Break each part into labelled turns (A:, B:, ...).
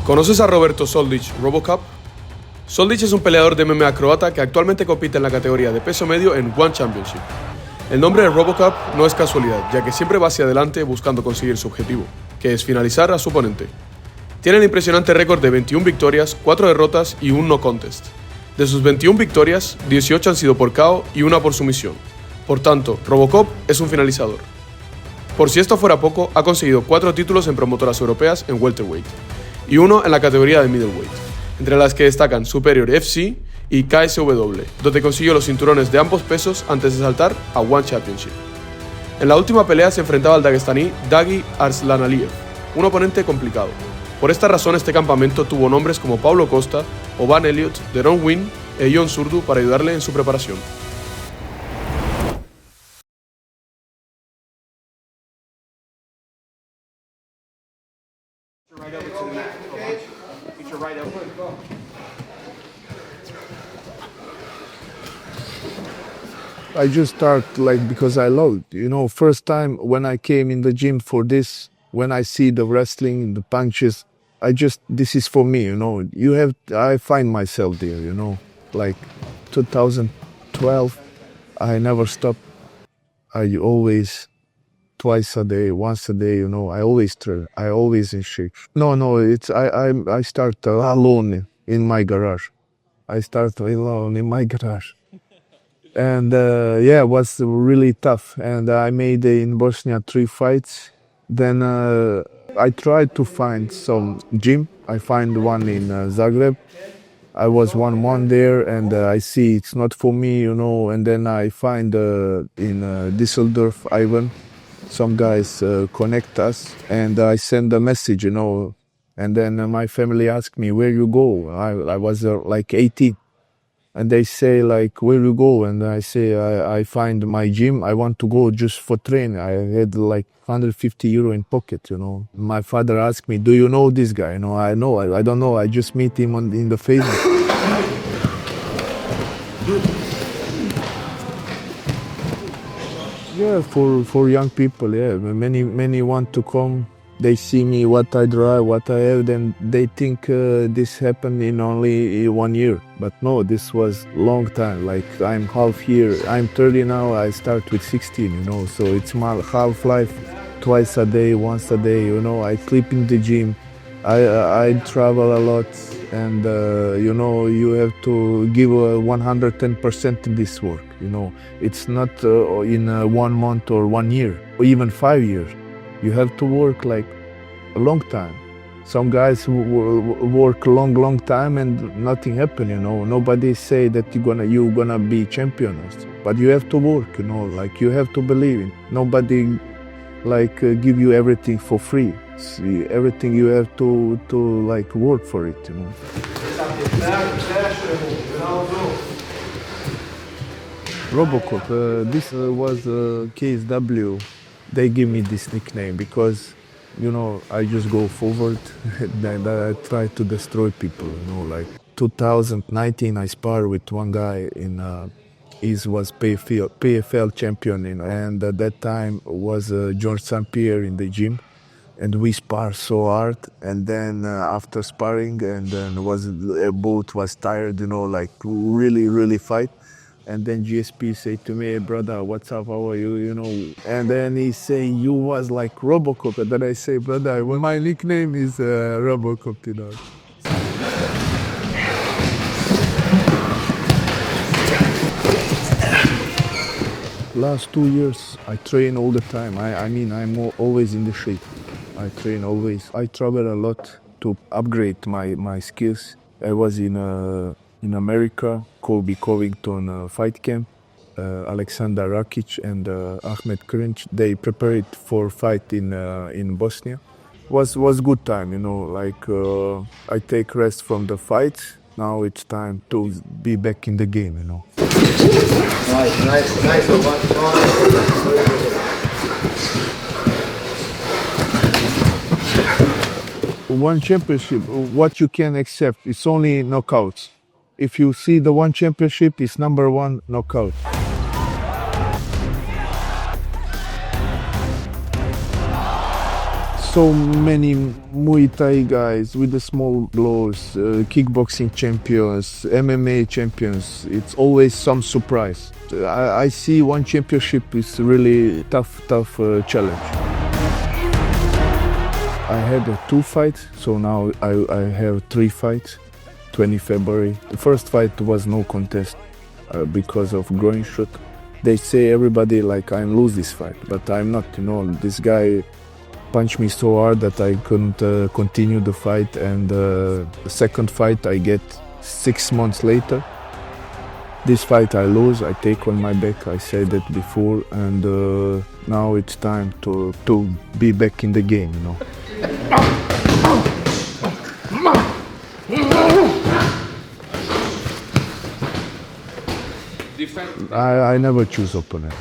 A: ¿Conoces a Roberto Soldic, Robocop? Soldic es un peleador de MMA croata que actualmente compite en la categoría de peso medio en One Championship. El nombre de Robocop no es casualidad, ya que siempre va hacia adelante buscando conseguir su objetivo, que es finalizar a su oponente. Tiene el impresionante récord de 21 victorias, 4 derrotas y un no contest. De sus 21 victorias, 18 han sido por KO y una por sumisión. Por tanto, Robocop es un finalizador. Por si esto fuera poco, ha conseguido 4 títulos en promotoras europeas en welterweight y uno en la categoría de middleweight, entre las que destacan Superior FC y KSW, donde consiguió los cinturones de ambos pesos antes de saltar a One Championship. En la última pelea se enfrentaba al daguestaní Dagi Arslanaliyev, un oponente complicado. Por esta razón este campamento tuvo nombres como Paulo Costa, Oban Elliott, Deron Wynn e Ion Surdu para ayudarle en su preparación.
B: I just start because I love it. First time when I came in the gym for this, when I see the wrestling, the punches, this is for me, I find myself there, like 2012, I never stop. I always, twice a day, once a day, I always train, I always in shape. No, I start alone in my garage. I start alone in my garage. And it was really tough. And I made in Bosnia 3 fights. Then I tried to find some gym. I find one in Zagreb. I was 1 month there, and I see it's not for me, And then I find in Düsseldorf, Ivan, some guys connect us, and I send a message, And then my family asked me, where you go? I was like 18. And they say, where you go? And I say, I find my gym. I want to go just for training. I had 150 euro in pocket, My father asked me, do you know this guy? I know. I don't know. I just meet him in the Facebook. Yeah, for young people, yeah. Many want to come. They see me, what I drive, what I have, then they think this happened in only 1 year. But no, this was long time. I'm half year. I'm 30 now. I start with 16, So it's my half life, twice a day, once a day, I sleep in the gym. I travel a lot, and you have to give 110% in this work. It's not in 1 month or 1 year or even 5 years. You have to work a long time. Some guys work long time and nothing happen, Nobody say that you're gonna be champions, but you have to work, you have to believe in. Nobody give you everything for free. See, everything you have to work for it, Robocop, this was KSW. They give me this nickname because, I just go forward and I try to destroy people, 2019, I sparred with one guy he was PFL champion, and at that time was George St. Pierre in the gym, and we spar so hard, and then after sparring, and then both was tired, really fight. And then GSP say to me, hey, brother, what's up, how are you, And then he say, you was like Robocop. And then I say, brother, my nickname is Robocop, Last 2 years, I train all the time. I'm always in the shape. I train always. I travel a lot to upgrade my skills. I was in America, Colby Covington fight camp, Alexander Rakic and Ahmed Krinch. They prepared for fight in Bosnia. Was good time, I take rest from the fight. Now it's time to be back in the game, Nice. One championship, what you can accept, it's only knockouts. If you see the one championship, it's number 1 knockout. so many Muay Thai guys with the small gloves, kickboxing champions, MMA champions. It's always some surprise. I see one championship is really tough challenge. I had 2 fights, so now I have 3 fights. 20 February. The first fight was no contest because of groin shot. They say everybody like I lose this fight, but I'm not. This guy punched me so hard that I couldn't continue the fight. And the second fight I get 6 months later. This fight I lose, I take on my back. I said that before, and now it's time to be back in the game. I never choose opponents.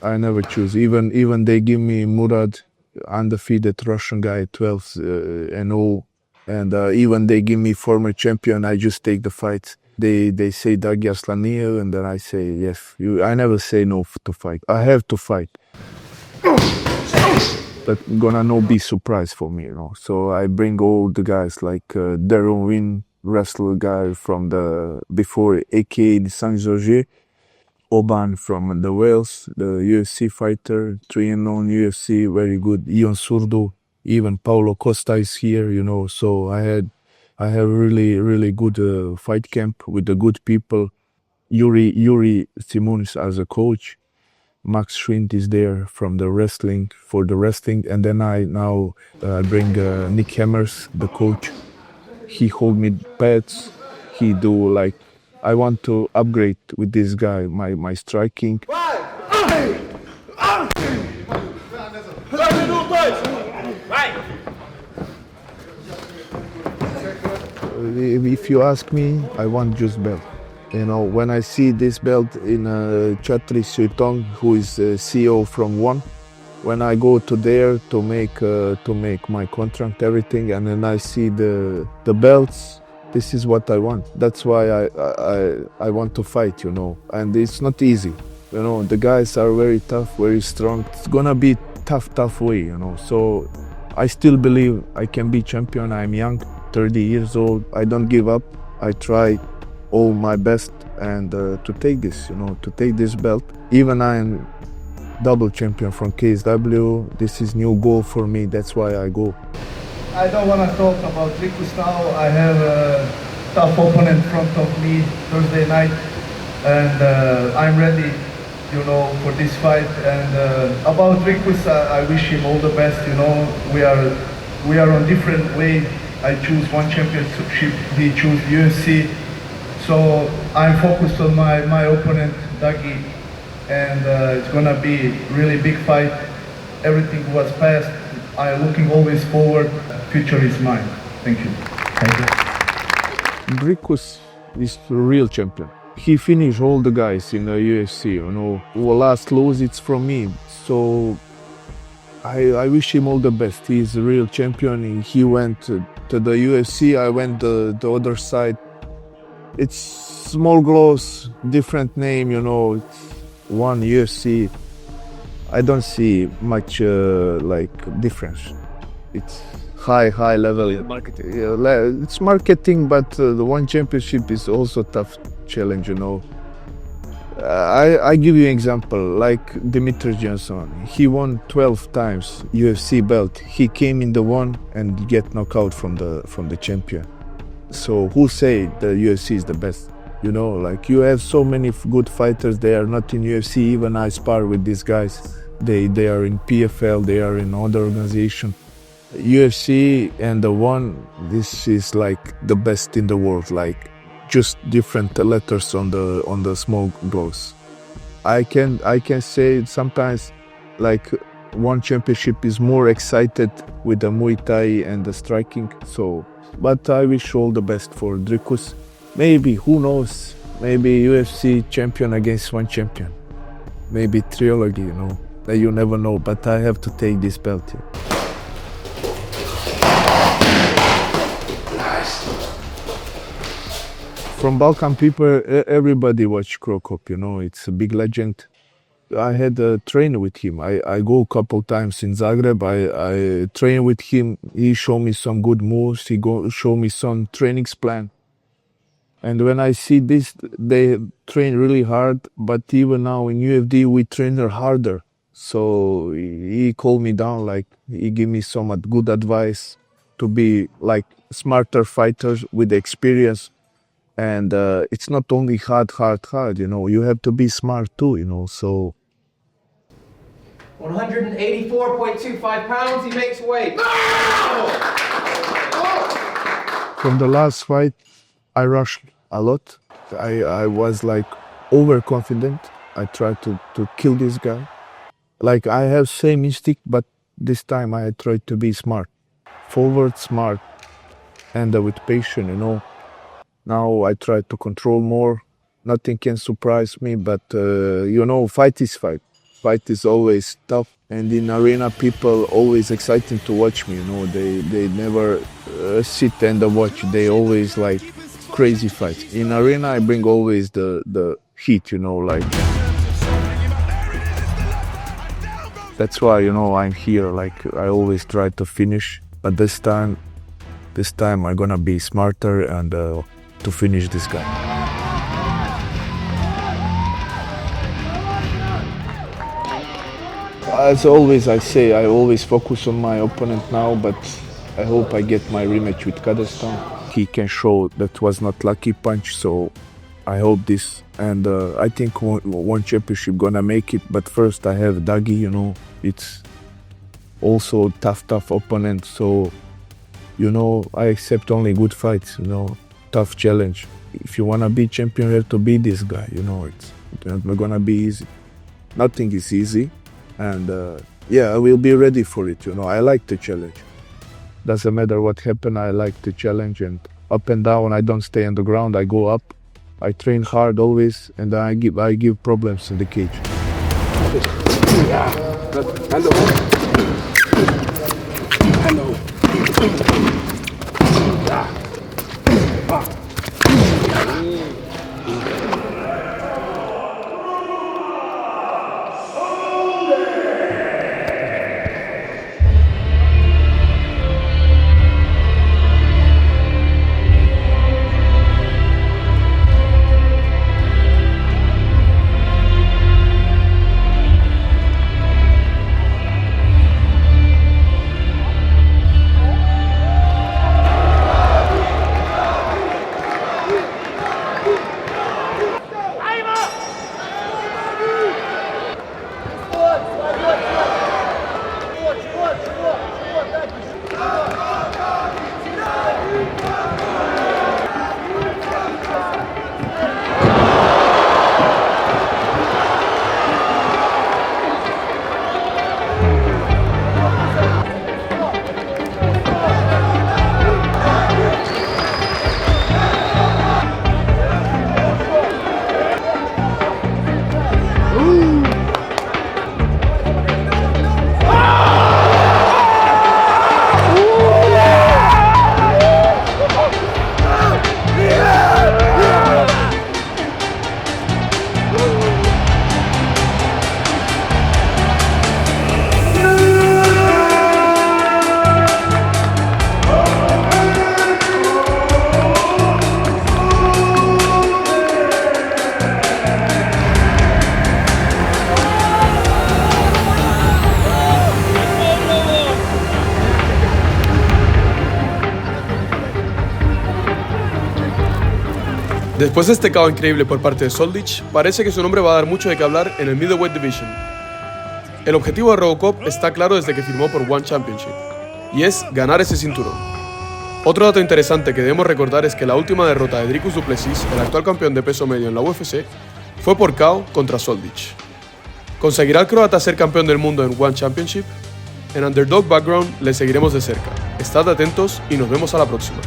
B: I never choose. Even they give me Murad, undefeated Russian guy, 12-0, and even they give me former champion. I just take the fight. They say Dagi Aslanir, and then I say yes. I never say no to fight. I have to fight. But gonna no be surprise for me, So I bring all the guys like Darren Wynn, wrestler guy from the before AK in Saint Georges. Oban from the Wales, the UFC fighter, trained on UFC, very good. Ion Surdo, even Paulo Costa is here, So I have really good fight camp with the good people. Yuri Simons as a coach. Max Schwind is there from the wrestling, and then I bring Nick Hammers, the coach. He hold me pads. He do like, I want to upgrade with this guy, my striking. If you ask me, I want just belt. When I see this belt in Chatri Suitong, who is CEO from One, when I go to there to make my contract, everything, and then I see the belts, this is what I want. That's why I want to fight, and it's not easy. The guys are very tough, very strong. It's gonna be tough way, So I still believe I can be champion. I'm young, 30 years old. I don't give up. I try all my best and to take this, to take this belt. Even I'm double champion from KSW. This is new goal for me. That's why I go.
C: I don't want to talk about Rikus now. I have a tough opponent in front of me Thursday night, and I'm ready, for this fight. And about Rikus, I wish him all the best. We are on different way. I choose one championship. He choose UFC. So I'm focused on my opponent, Dagi, and it's gonna be really big fight. Everything was past. I'm looking always forward. Future is mine. Thank you.
B: Rikus is the real champion. He finished all the guys in the UFC. Who last lose, it's from me. So I wish him all the best. He's a real champion. He went to the UFC. I went the other side. It's small gloves, different name, It's one UFC. I don't see much difference. It's high level marketing. It's marketing, but the one championship is also tough challenge. I give you an example, like Dimitri Johnson. He won 12 times UFC belt. He came in the one and get knocked out from the champion. So who say the UFC is the best? You have so many good fighters. They are not in UFC. Even I spar with these guys. They are in PFL. They are in other organization. UFC and the one. This is like the best in the world. Like just different letters on the small gloves. I can say sometimes like one championship is more excited with the Muay Thai and the striking. So. But I wish all the best for Rikus. Maybe, who knows, maybe UFC champion against one champion. Maybe trilogy, You never know, but I have to take this belt here. From Balkan people, everybody watch Robocop, It's a big legend. I had a trainer with him. I go a couple times in Zagreb. I train with him. He showed me some good moves. He show me some trainings plan. And when I see this, they train really hard. But even now in UFD, we train harder. So he called me down, like he gave me some good advice to be like smarter fighters with experience. And it's not only hard, you know, you have to be smart too, you know, so.
D: 184.25 pounds, he makes weight.
B: From the last fight, I rushed a lot. I was like overconfident. I tried to kill this guy. Like I have same instinct, but this time I tried to be smart. Forward, smart, and with patience, you know. Now I try to control more. Nothing can surprise me, but you know, fight is fight. Fight is always tough, and in arena, people always exciting to watch me. You know, they never sit and watch. They always like crazy fights. In arena, I bring always the heat. You know, like that's why, you know, I'm here. Like I always try to finish, but this time I'm gonna be smarter and to finish this guy. As always, I say I always focus on my opponent now, but I hope I get my rematch with Kazakhstan. He can show that was not lucky punch, so I hope this. And I think one championship gonna make it, but first I have Dagi, you know, it's also tough opponent, so, you know, I accept only good fights, you know, tough challenge. If you wanna be champion, you have to be this guy, you know, it's not gonna be easy. Nothing is easy, and yeah, I will be ready for it, you know, I like the challenge. Doesn't matter what happen, I like the challenge, and up and down, I don't stay on the ground, I go up. I train hard always, and I give problems in the cage.
E: Hello.
A: Después de este KO increíble por parte de Soldic, parece que su nombre va a dar mucho de qué hablar en el Middleweight Division. El objetivo de Robocop está claro desde que firmó por One Championship, y es ganar ese cinturón. Otro dato interesante que debemos recordar es que la última derrota de Dricus du Plessis, el actual campeón de peso medio en la UFC, fue por KO contra Soldic. ¿Conseguirá el croata ser campeón del mundo en One Championship? En Underdog Background le seguiremos de cerca. Estad atentos y nos vemos a la próxima.